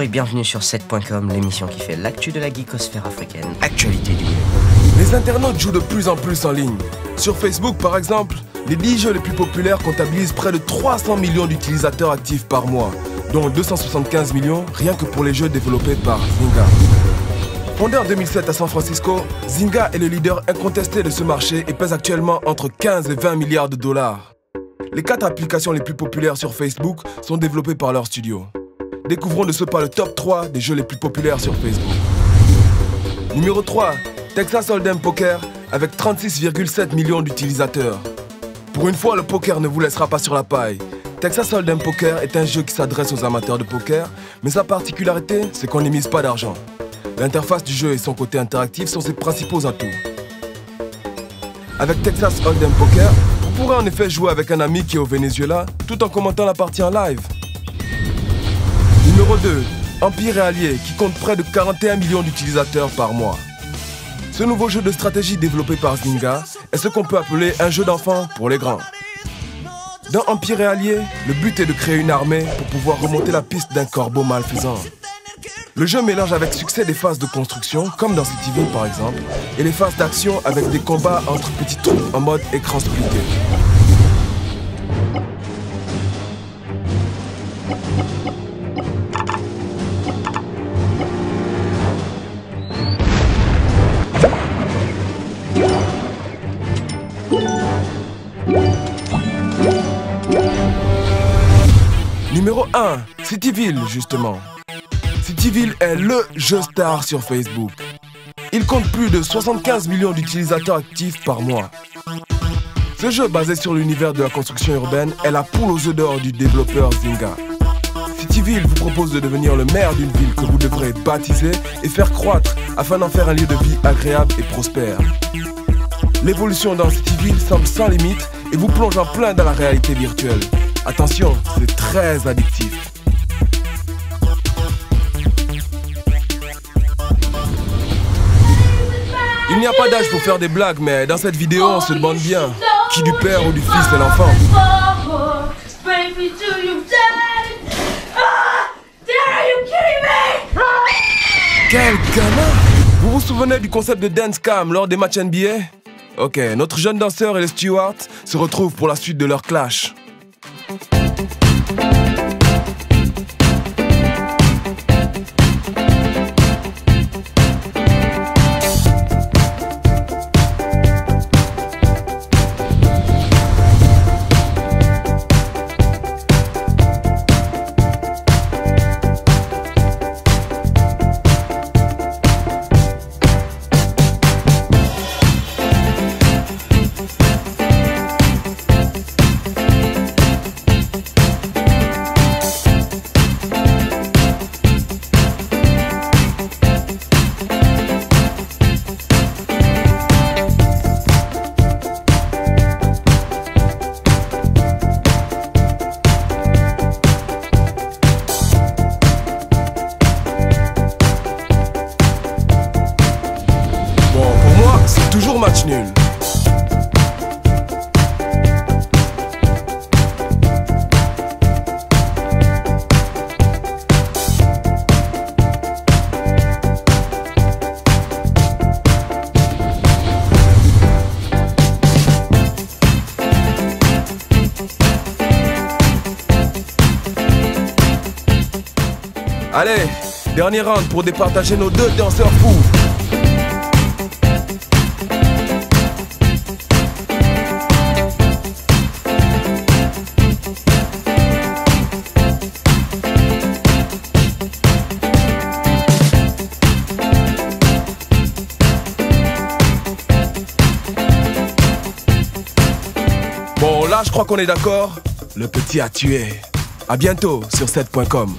et bienvenue sur 7.com, l'émission qui fait l'actu de la geekosphère africaine, actualité du web. Les internautes jouent de plus en plus en ligne. Sur Facebook par exemple, les 10 jeux les plus populaires comptabilisent près de 300 millions d'utilisateurs actifs par mois, dont 275 millions rien que pour les jeux développés par Zynga. Fondé en 2007 à San Francisco, Zynga est le leader incontesté de ce marché et pèse actuellement entre 15 et 20 milliards de dollars. Les 4 applications les plus populaires sur Facebook sont développées par leur studio. Découvrons de ce pas le top 3 des jeux les plus populaires sur Facebook. Numéro 3, Texas Hold'em Poker avec 36,7 millions d'utilisateurs. Pour une fois, le poker ne vous laissera pas sur la paille. Texas Hold'em Poker est un jeu qui s'adresse aux amateurs de poker, mais sa particularité, c'est qu'on n'y mise pas d'argent. L'interface du jeu et son côté interactif sont ses principaux atouts. Avec Texas Hold'em Poker, vous pourrez en effet jouer avec un ami qui est au Venezuela tout en commentant la partie en live. Numéro 2, Empire et Alliés qui compte près de 41 millions d'utilisateurs par mois. Ce nouveau jeu de stratégie développé par Zynga est ce qu'on peut appeler un jeu d'enfant pour les grands. Dans Empire et Alliés, le but est de créer une armée pour pouvoir remonter la piste d'un corbeau malfaisant. Le jeu mélange avec succès des phases de construction, comme dans Cityville par exemple, et les phases d'action avec des combats entre petites troupes en mode écran splitté. Numéro 1, Cityville justement. Cityville est LE jeu star sur Facebook. Il compte plus de 75 millions d'utilisateurs actifs par mois. Ce jeu basé sur l'univers de la construction urbaine est la poule aux œufs d'or du développeur Zynga. Cityville vous propose de devenir le maire d'une ville que vous devrez baptiser et faire croître afin d'en faire un lieu de vie agréable et prospère. L'évolution dans Cityville semble sans limite et vous plonge en plein dans la réalité virtuelle. Attention, c'est très addictif. Il n'y a pas d'âge pour faire des blagues, mais dans cette vidéo, on se demande bien qui du père ou du fils est l'enfant. Quel gamin! Vous vous souvenez du concept de dance cam lors des matchs NBA? Ok, notre jeune danseur et les Stewards se retrouvent pour la suite de leur clash. Toujours match nul. Allez, dernier round pour départager nos deux danseurs fous. Bon, là, je crois qu'on est d'accord. Le petit a tué. À bientôt sur 7.com.